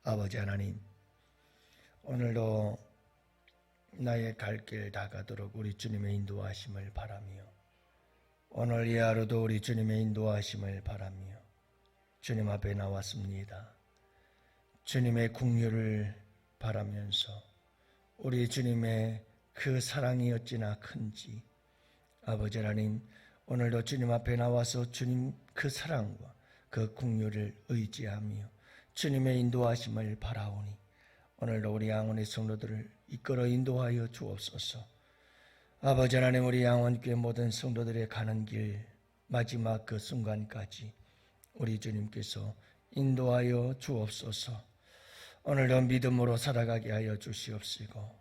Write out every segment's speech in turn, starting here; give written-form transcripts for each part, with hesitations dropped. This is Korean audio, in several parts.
아버지 하나님, 오늘도 나의 갈 길 다 가도록 우리 주님의 인도하심을 바라며, 오늘 이 하루도 우리 주님의 인도하심을 바라며 주님 앞에 나왔습니다. 주님의 긍휼을 바라면서 우리 주님의 그 사랑이 어찌나 큰지, 아버지 하나님, 오늘도 주님 앞에 나와서 주님 그 사랑과 그 긍휼을 의지하며 주님의 인도하심을 바라오니, 오늘도 우리 양원의 성도들을 이끌어 인도하여 주옵소서. 아버지 하나님, 우리 양원교회 모든 성도들의 가는 길 마지막 그 순간까지 우리 주님께서 인도하여 주옵소서. 오늘도 믿음으로 살아가게 하여 주시옵시고,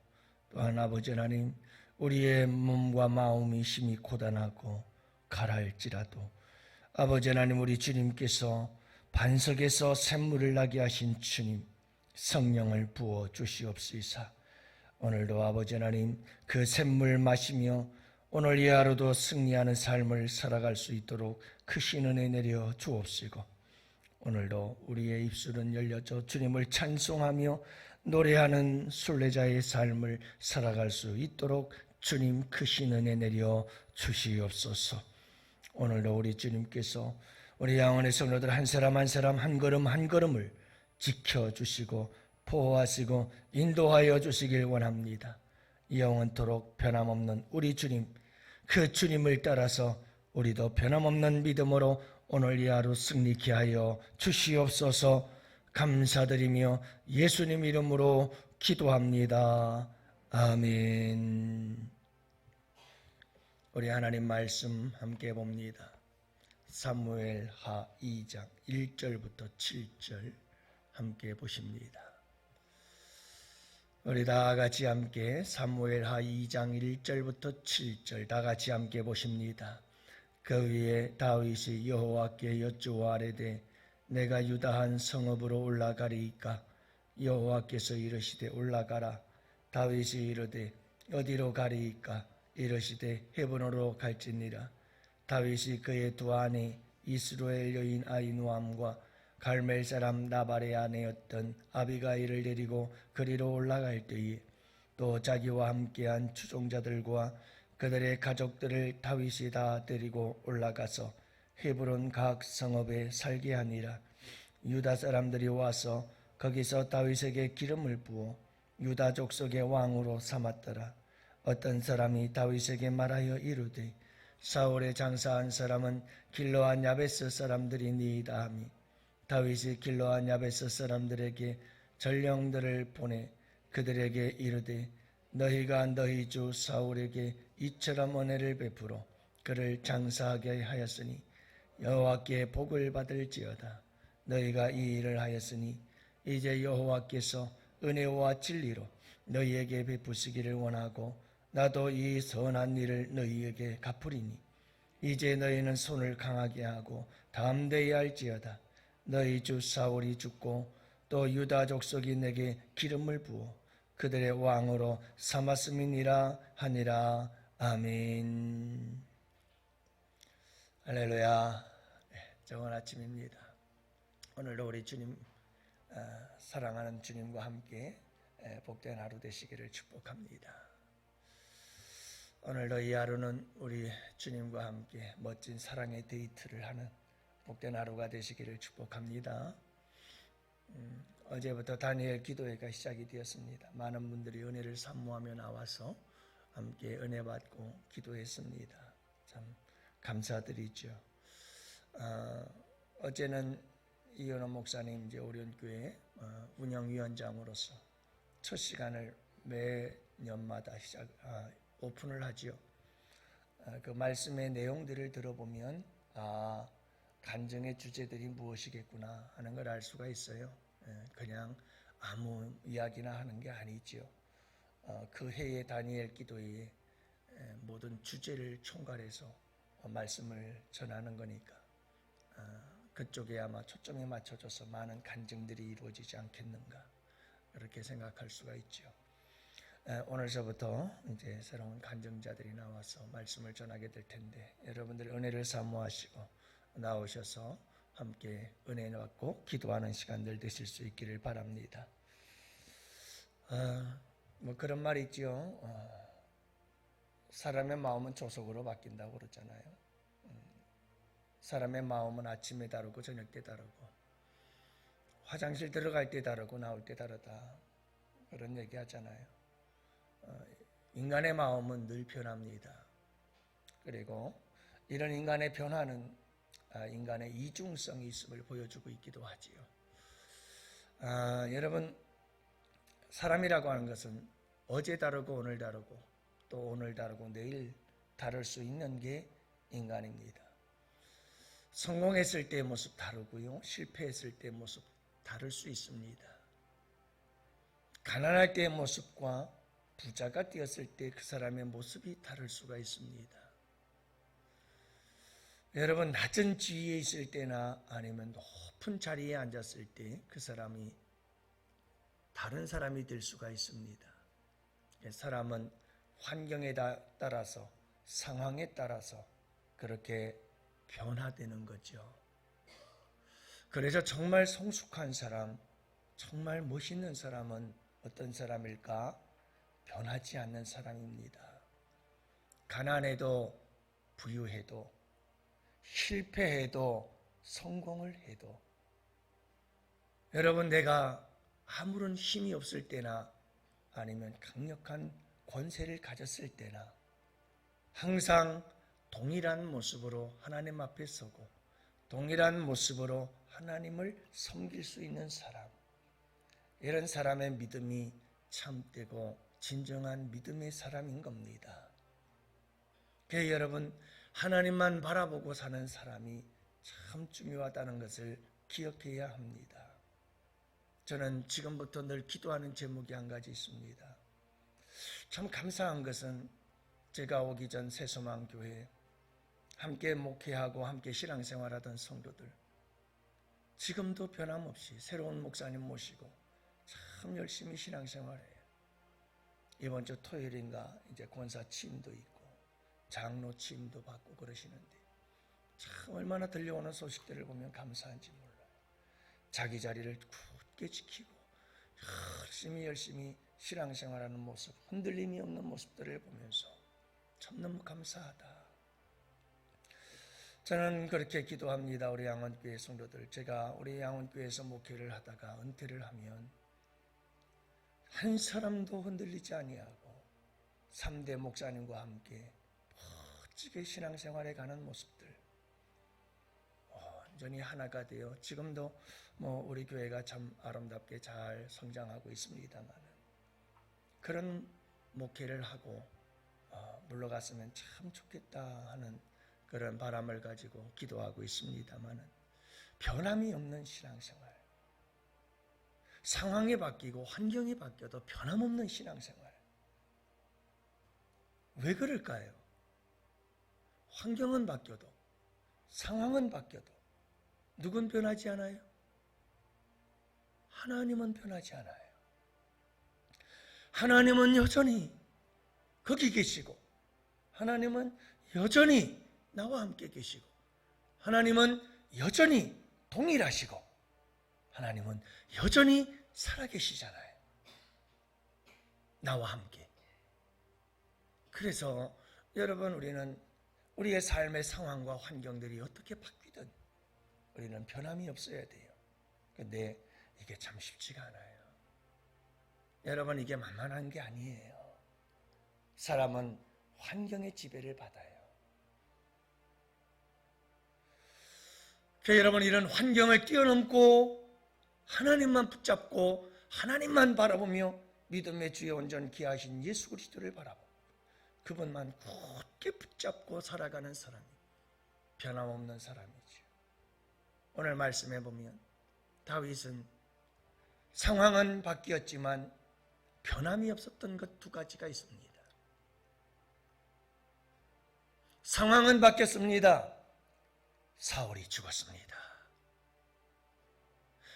또한 아버지 하나님, 우리의 몸과 마음이 심히 고단하고 가라할지라도 아버지 하나님, 우리 주님께서 반석에서 샘물을 나게 하신 주님, 성령을 부어 주시옵시사. 오늘도 아버지 하나님, 그 샘물 마시며 오늘 이 하루도 승리하는 삶을 살아갈 수 있도록 크신 은혜 내려 주옵시고, 오늘도 우리의 입술은 열려져 주님을 찬송하며 노래하는 순례자의 삶을 살아갈 수 있도록 주님 크신 은혜 내려 주시옵소서. 오늘도 우리 주님께서 우리 양원의 성도들 한 사람 한 사람 한 걸음 한 걸음을 지켜주시고 보호하시고 인도하여 주시길 원합니다. 영원토록 변함없는 우리 주님, 그 주님을 따라서 우리도 변함없는 믿음으로 오늘 이 하루 승리케 하여 주시옵소서. 감사드리며 예수님 이름으로 기도합니다. 아멘. 우리 하나님 말씀 함께 봅니다. 사무엘하 2장 1절부터 7절 함께 보십니다. 우리 다 같이 함께 사무엘하 2장 1절부터 7절 다 같이 함께 보십니다. 그 위에 다윗이 여호와께 여쭈어아뢰되 내가 유다한 성읍으로 올라가리이까? 여호와께서 이르시되 올라가라. 다윗이 이르되 어디로 가리이까? 이르시되 헤브론으로 갈지니라. 다윗이 그의 두 아내 이스라엘 여인 아히노암과 갈멜 사람 나발의 아내였던 아비가일을 데리고 그리로 올라갈 때에 또 자기와 함께한 추종자들과 그들의 가족들을 다윗이 다 데리고 올라가서 헤브론 각 성읍에 살게 하니라. 유다 사람들이 와서 거기서 다윗에게 기름을 부어 유다 족속의 왕으로 삼았더라. 어떤 사람이 다윗에게 말하여 이르되 사울의 장사한 사람은 길르앗 야베스 사람들이니이다 하니, 다윗이 길르앗 야베스 사람들에게 전령들을 보내 그들에게 이르되 너희가 너희 주 사울에게 이처럼 은혜를 베풀어 그를 장사하게 하였으니 여호와께 복을 받을지어다. 너희가 이 일을 하였으니 이제 여호와께서 은혜와 진리로 너희에게 베푸시기를 원하고 나도 이 선한 일을 너희에게 갚으리니 이제 너희는 손을 강하게 하고 담대히 할지어다. 너희 주 사울이 죽고 또 유다 족속이 내게 기름을 부어 그들의 왕으로 삼았음이니라 하니라. 아멘. 할렐루야. 좋은 아침입니다. 오늘도 우리 주님, 사랑하는 주님과 함께 복된 하루 되시기를 축복합니다. 오늘도 이 하루는 우리 주님과 함께 멋진 사랑의 데이트를 하는 복된 하루가 되시기를 축복합니다. 어제부터 다니엘 기도회가 시작이 되었습니다. 많은 분들이 은혜를 사모하며 나와서 함께 은혜 받고 기도했습니다. 참 감사드리죠. 어제는 이현호 목사님 이제 오련교회 운영위원장으로서 첫 시간을 매년마다 오픈을 하지요. 그 말씀의 내용들을 들어보면 간증의 주제들이 무엇이겠구나 하는 걸 알 수가 있어요. 그냥 아무 이야기나 하는 게 아니지요. 그 해의 다니엘 기도회에 모든 주제를 총괄해서 말씀을 전하는 거니까 그쪽에 아마 초점이 맞춰져서 많은 간증들이 이루어지지 않겠는가, 그렇게 생각할 수가 있죠. 오늘서부터 이제 새로운 간증자들이 나와서 말씀을 전하게 될 텐데, 여러분들 은혜를 사모하시고 나오셔서 함께 은혜 받고 기도하는 시간들 되실 수 있기를 바랍니다. 뭐 그런 말이 있죠. 사람의 마음은 조속으로 바뀐다고 그러잖아요. 사람의 마음은 아침에 다르고 저녁 때 다르고 화장실 들어갈 때 다르고 나올 때 다르다, 그런 얘기 하잖아요. 인간의 마음은 늘 변합니다. 그리고 이런 인간의 변화는 인간의 이중성이 있음을 보여주고 있기도 하지요. 여러분, 사람이라고 하는 것은 어제 다르고 오늘 다르고 또 오늘 다르고 내일 다를 수 있는 게 인간입니다. 성공했을 때의 모습 다르고요, 실패했을 때의 모습 다를 수 있습니다. 가난할 때의 모습과 부자가 되었을 때 그 사람의 모습이 다를 수가 있습니다. 여러분, 낮은 지위에 있을 때나 아니면 높은 자리에 앉았을 때 그 사람이 다른 사람이 될 수가 있습니다. 사람은 환경에 따라서, 상황에 따라서 그렇게 변화되는 거죠. 그래서 정말 성숙한 사람, 정말 멋있는 사람은 어떤 사람일까? 변하지 않는 사람입니다. 가난해도 부유해도 실패해도 성공을 해도, 여러분, 내가 아무런 힘이 없을 때나 아니면 강력한 권세를 가졌을 때나 항상 동일한 모습으로 하나님 앞에 서고 동일한 모습으로 하나님을 섬길 수 있는 사람, 이런 사람의 믿음이 참되고 진정한 믿음의 사람인 겁니다. 그래서 여러분, 하나님만 바라보고 사는 사람이 참 중요하다는 것을 기억해야 합니다. 저는 지금부터 늘 기도하는 제목이 한 가지 있습니다. 참 감사한 것은 제가 오기 전 새소망교회 함께 목회하고 함께 신앙생활하던 성도들, 지금도 변함없이 새로운 목사님 모시고 참 열심히 신앙생활해요. 이번 주 토요일인가 이제 권사 취임도 있고 장로 취임도 받고 그러시는데 참 얼마나 들려오는 소식들을 보면 감사한지 몰라요. 자기 자리를 굳게 지키고 열심히 신앙생활하는 모습, 흔들림이 없는 모습들을 보면서 참 너무 감사하다. 저는 그렇게 기도합니다. 우리 양원교회 성도들, 제가 우리 양원교회에서 목회를 하다가 은퇴를 하면 한 사람도 흔들리지 아니하고 3대 목사님과 함께 멋지게 신앙생활에 가는 모습들, 완전히 하나가 되어 지금도 우리 교회가 참 아름답게 잘 성장하고 있습니다만, 그런 목회를 하고 물러갔으면 참 좋겠다 하는 그런 바람을 가지고 기도하고 있습니다만, 변함이 없는 신앙생활, 상황이 바뀌고 환경이 바뀌어도 변함없는 신앙생활, 왜 그럴까요? 환경은 바뀌어도 상황은 바뀌어도 누군 변하지 않아요? 하나님은 변하지 않아요. 하나님은 여전히 거기 계시고, 하나님은 여전히 나와 함께 계시고, 하나님은 여전히 동일하시고, 하나님은 여전히 살아계시잖아요. 나와 함께. 그래서 여러분, 우리는 우리의 삶의 상황과 환경들이 어떻게 바뀌든 우리는 변함이 없어야 돼요. 근데 이게 참 쉽지가 않아요. 여러분, 이게 만만한 게 아니에요. 사람은 환경의 지배를 받아요. 그래서 여러분, 이런 환경을 뛰어넘고 하나님만 붙잡고 하나님만 바라보며 믿음의 주에 온전 기하신 예수 그리스도를 바라보고 그분만 굳게 붙잡고 살아가는 사람이 변함없는 사람이죠. 오늘 말씀해 보면 다윗은 상황은 바뀌었지만 변함이 없었던 것 두 가지가 있습니다. 상황은 바뀌었습니다. 사울이 죽었습니다.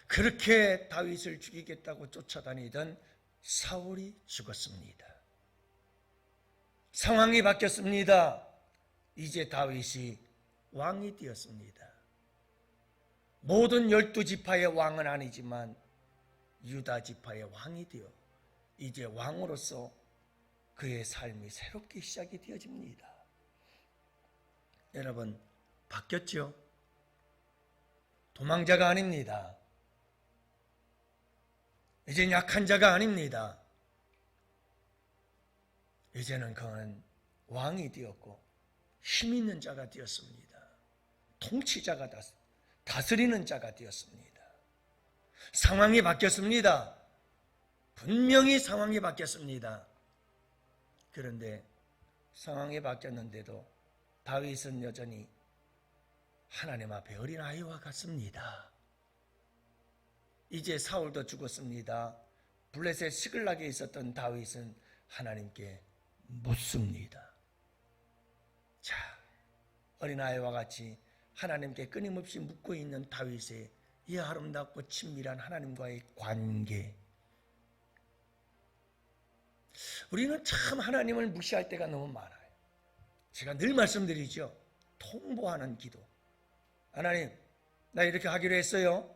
그렇게 다윗을 죽이겠다고 쫓아다니던 사울이 죽었습니다. 상황이 바뀌었습니다. 이제 다윗이 왕이 되었습니다. 모든 12지파의 왕은 아니지만 유다 지파의 왕이 되어 이제 왕으로서 그의 삶이 새롭게 시작이 되어집니다. 여러분, 바뀌었죠? 도망자가 아닙니다. 이젠 약한 자가 아닙니다. 이제는 그는 왕이 되었고 힘 있는 자가 되었습니다. 통치자가 다스리는 자가 되었습니다. 상황이 바뀌었습니다. 분명히 상황이 바뀌었습니다. 그런데 상황이 바뀌었는데도 다윗은 여전히 하나님 앞에 어린아이와 같습니다. 이제 사울도 죽었습니다. 블레셋 시글락에 있었던 다윗은 하나님께 묻습니다. 자, 어린아이와 같이 하나님께 끊임없이 묻고 있는 다윗의 이 아름답고 친밀한 하나님과의 관계. 우리는 참 하나님을 무시할 때가 너무 많아요. 제가 늘 말씀드리죠. 통보하는 기도. 하나님, 나 이렇게 하기로 했어요.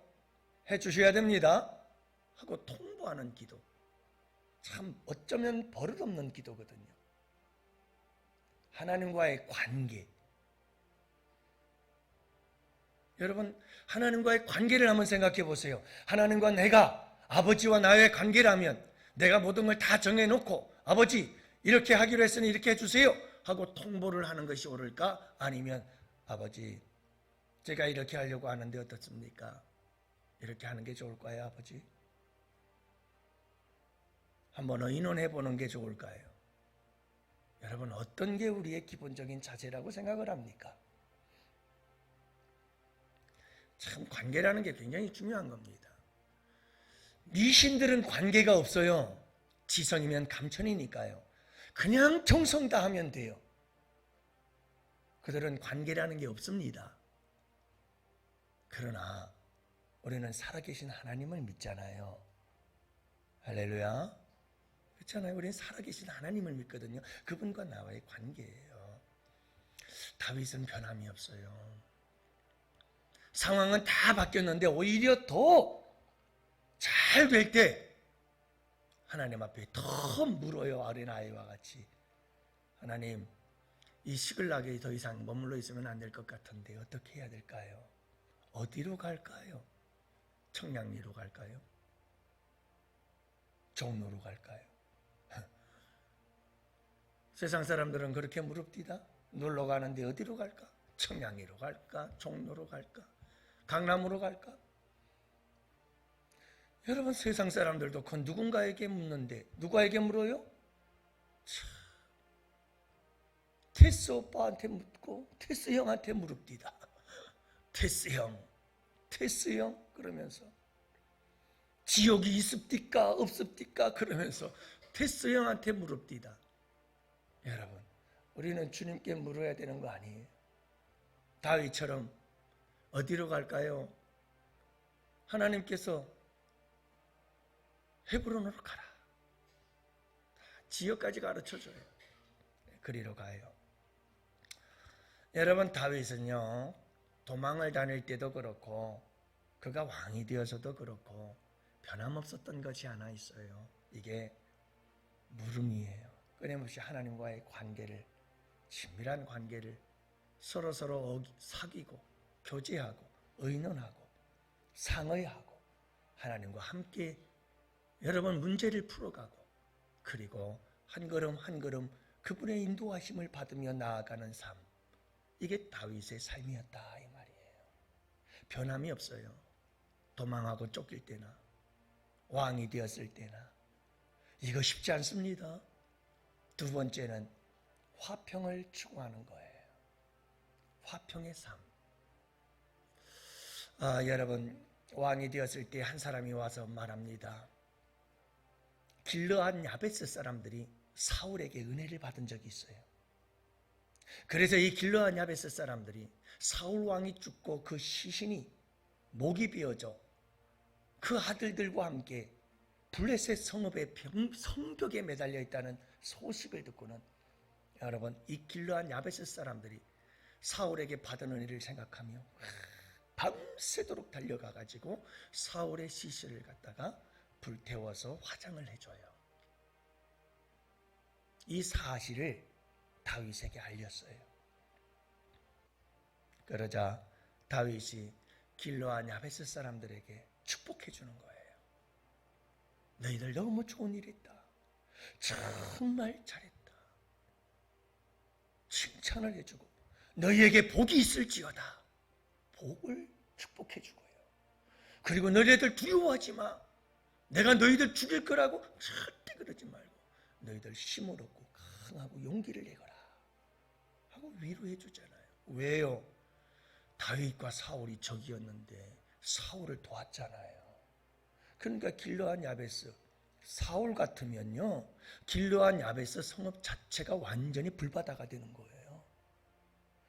해주셔야 됩니다. 하고 통보하는 기도. 참 어쩌면 버릇없는 기도거든요. 하나님과의 관계. 여러분, 하나님과의 관계를 한번 생각해 보세요. 하나님과 내가 아버지와 나의 관계라면 내가 모든 걸 다 정해놓고 아버지 이렇게 하기로 했으니 이렇게 해주세요 하고 통보를 하는 것이 옳을까? 아니면 아버지 제가 이렇게 하려고 하는데 어떻습니까? 이렇게 하는 게 좋을까요, 아버지? 한번 의논해 보는 게 좋을까요? 여러분, 어떤 게 우리의 기본적인 자세라고 생각을 합니까? 참 관계라는 게 굉장히 중요한 겁니다. 미신들은 관계가 없어요. 지성이면 감천이니까요. 그냥 정성 다하면 돼요. 그들은 관계라는 게 없습니다. 그러나 우리는 살아계신 하나님을 믿잖아요. 할렐루야. 그렇잖아요. 우리는 살아계신 하나님을 믿거든요. 그분과 나와의 관계예요. 다윗은 변함이 없어요. 상황은 다 바뀌었는데 오히려 더 잘 될 때 하나님 앞에 더 물어요. 어린아이와 같이. 하나님, 이 시글락에 더 이상 머물러 있으면 안 될 것 같은데 어떻게 해야 될까요? 어디로 갈까요? 청량리로 갈까요? 종로로 갈까요? 세상 사람들은 그렇게 물읍디다. 놀러 가는데 어디로 갈까? 청량리로 갈까? 종로로 갈까? 강남으로 갈까? 여러분, 세상 사람들도 그 누군가에게 묻는데 누구에게 물어요? 테스 오빠한테 묻고 테스 형한테 물읍디다. 테스 형 그러면서 지옥이 있습니까 없습니까 그러면서 테스 형한테 물읍디다. 여러분, 우리는 주님께 물어야 되는 거 아니에요? 다윗처럼 어디로 갈까요? 하나님께서 헤브론으로 가라. 지역까지 가르쳐줘요. 그리로 가요. 여러분, 다윗은요, 도망을 다닐 때도 그렇고 그가 왕이 되어서도 그렇고 변함없었던 것이 하나 있어요. 이게 물음이에요. 끊임없이 하나님과의 관계를, 친밀한 관계를 서로 사귀고 교제하고 의논하고 상의하고 하나님과 함께 여러분 문제를 풀어가고 그리고 한 걸음 한 걸음 그분의 인도하심을 받으며 나아가는 삶. 이게 다윗의 삶이었다 이 말이에요. 변함이 없어요. 도망하고 쫓길 때나 왕이 되었을 때나. 이거 쉽지 않습니다. 두 번째는 화평을 추구하는 거예요. 화평의 삶. 여러분, 왕이 되었을 때 한 사람이 와서 말합니다. 길르앗 야베스 사람들이 사울에게 은혜를 받은 적이 있어요. 그래서 이 길르앗 야베스 사람들이 사울 왕이 죽고 그 시신이 목이 베어져 그 아들들과 함께 블레셋 성읍의 성벽에 매달려 있다는 소식을 듣고는 여러분, 이 길르앗 야베스 사람들이 사울에게 받은 은혜를 생각하며 밤새도록 달려가 가지고 사울의 시신을 갖다가 불태워서 화장을 해줘요. 이 사실을 다윗에게 알렸어요. 그러자 다윗이 길르앗 야베스 사람들에게 축복해 주는 거예요. 너희들 너무 좋은 일 했다. 정말 잘했다. 칭찬을 해주고 너희에게 복이 있을지어다. 복을 축복해 주고요. 그리고 너희들 두려워하지 마. 내가 너희들 죽일 거라고 절대 그러지 말고 너희들 힘을 얻고 강하고 용기를 내거라 하고 위로해 주잖아요. 왜요? 다윗과 사울이 적이었는데 사울을 도왔잖아요. 그러니까 길르앗 야베스, 사울 같으면요, 길르앗 야베스 성읍 자체가 완전히 불바다가 되는 거예요.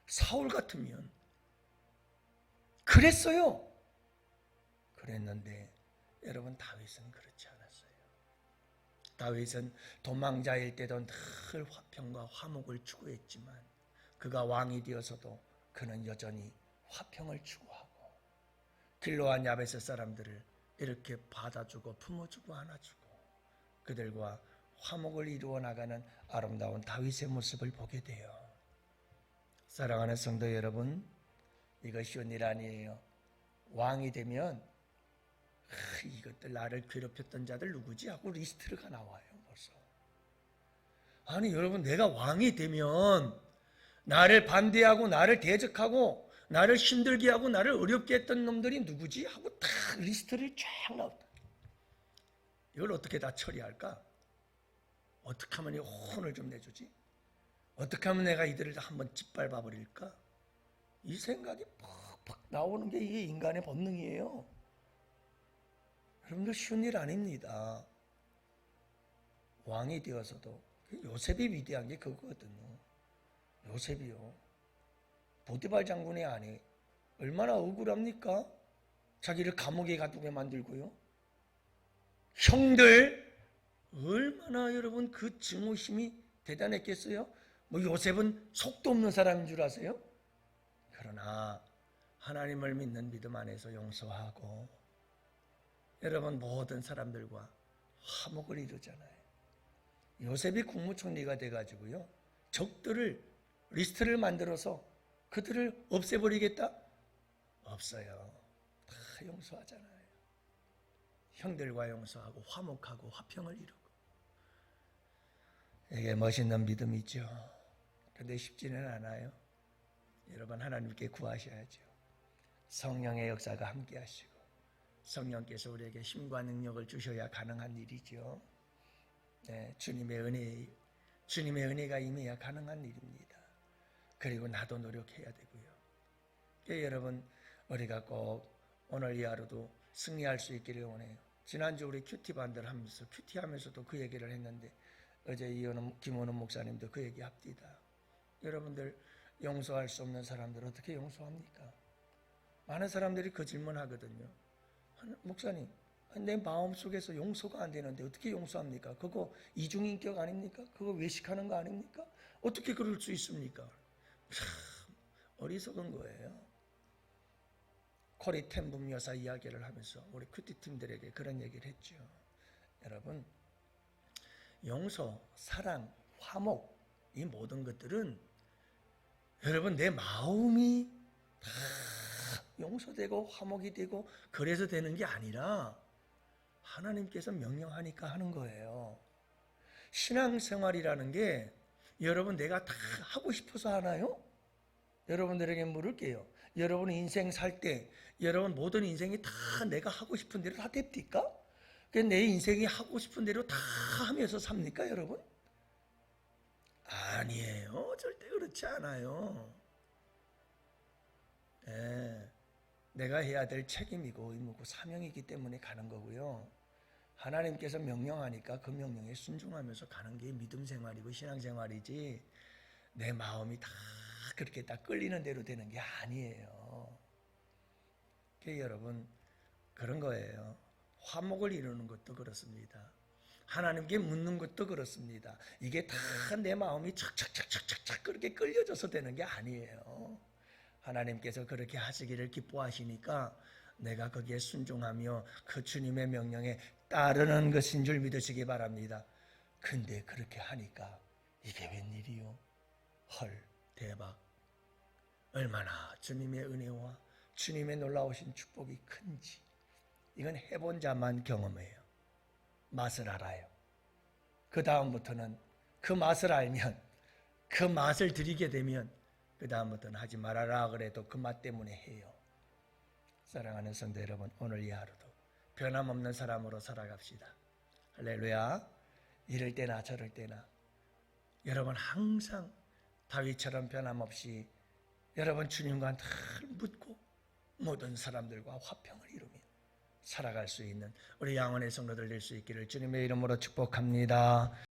사울 같으면 그랬어요. 그랬는데 여러분, 다윗은 그렇지 않았어요. 다윗은 도망자일 때도 늘 화평과 화목을 추구했지만 그가 왕이 되어서도 그는 여전히 화평을 추구하고 길르앗 야베스 사람들을 이렇게 받아주고 품어주고 안아주고 그들과 화목을 이루어 나가는 아름다운 다윗의 모습을 보게 돼요. 사랑하는 성도 여러분, 이거 쉬운 일 아니에요. 왕이 되면 이것들 나를 괴롭혔던 자들 누구지? 하고 리스트가 나와요. 벌써. 아니 여러분, 내가 왕이 되면 나를 반대하고 나를 대적하고 나를 힘들게 하고 나를 어렵게 했던 놈들이 누구지? 하고 다 리스트를 쫙 나온다. 이걸 어떻게 다 처리할까? 어떻게 하면 이 혼을 좀 내주지? 어떻게 하면 내가 이들을 다 한번 짓밟아 버릴까? 이 생각이 팍팍 나오는 게 이게 인간의 본능이에요. 여러분들 쉬운 일 아닙니다. 왕이 되어서도 요셉이 위대한 게 그거거든요. 요셉이요. 보디발 장군의 아내 얼마나 억울합니까? 자기를 감옥에 가두게 만들고요. 형들 얼마나 여러분 그 증오심이 대단했겠어요? 뭐 요셉은 속도 없는 사람인 줄 아세요? 그러나 하나님을 믿는 믿음 안에서 용서하고 여러분 모든 사람들과 화목을 이루잖아요. 요셉이 국무총리가 돼가지고요, 적들을 리스트를 만들어서 그들을 없애버리겠다? 없어요. 다 용서하잖아요. 형들과 용서하고 화목하고 화평을 이루고. 이게 멋있는 믿음이죠. 근데 쉽지는 않아요. 여러분, 하나님께 구하셔야죠. 성령의 역사가 함께 하시고 성령께서 우리에게 힘과 능력을 주셔야 가능한 일이죠. 네, 주님의 은혜가 임해야 가능한 일입니다. 그리고 나도 노력해야 되고요. 여러분, 우리가 꼭 오늘 이 하루도 승리할 수 있기를 원해요. 지난주 우리 큐티반들 하면서 큐티하면서도 그 얘기를 했는데 어제 김원훈 목사님도 그 얘기 합디다. 여러분들, 용서할 수 없는 사람들 어떻게 용서합니까? 많은 사람들이 그 질문하거든요. 목사님, 내 마음속에서 용서가 안 되는데 어떻게 용서합니까? 그거 이중인격 아닙니까? 그거 외식하는 거 아닙니까? 어떻게 그럴 수 있습니까? 참 어리석은 거예요. 코리 텐붐 여사 이야기를 하면서 우리 큐티팀들에게 그런 얘기를 했죠. 여러분, 용서, 사랑, 화목, 이 모든 것들은 여러분 내 마음이 다 용서되고 화목이 되고 그래서 되는 게 아니라 하나님께서 명령하니까 하는 거예요. 신앙생활이라는 게 여러분 내가 다 하고 싶어서 하나요? 여러분들에게 물을게요. 여러분 인생 살 때 여러분 모든 인생이 다 내가 하고 싶은 대로 다 됩니까? 내 인생이 하고 싶은 대로 다 하면서 삽니까, 여러분? 아니에요. 절대 그렇지 않아요. 네, 내가 해야 될 책임이고 의무고 사명이기 때문에 가는 거고요. 하나님께서 명령하니까 그 명령에 순종하면서 가는 게 믿음 생활이고 신앙 생활이지 내 마음이 다 그렇게 딱 끌리는 대로 되는 게 아니에요. 여러분, 그런 거예요. 화목을 이루는 것도 그렇습니다. 하나님께 묻는 것도 그렇습니다. 이게 다 내 마음이 착착착착착 그렇게 끌려져서 되는 게 아니에요. 하나님께서 그렇게 하시기를 기뻐하시니까 내가 거기에 순종하며 그 주님의 명령에 따르는 것인 줄 믿으시기 바랍니다. 근데 그렇게 하니까 이게 웬일이요? 헐, 대박. 얼마나 주님의 은혜와 주님의 놀라우신 축복이 큰지 이건 해본 자만 경험해요. 맛을 알아요. 그 다음부터는 그 맛을 알면, 그 맛을 들이게 되면 그 다음부터는 하지 말아라 그래도 그 맛 때문에 해요. 사랑하는 성도 여러분, 오늘 이 하루도 변함없는 사람으로 살아갑시다. 할렐루야. 이럴 때나 저럴 때나 여러분 항상 다윗처럼 변함없이 여러분 주님과 늘 묻고 모든 사람들과 화평을 이루며 살아갈 수 있는 우리 양원의 성도들 될 수 있기를 주님의 이름으로 축복합니다.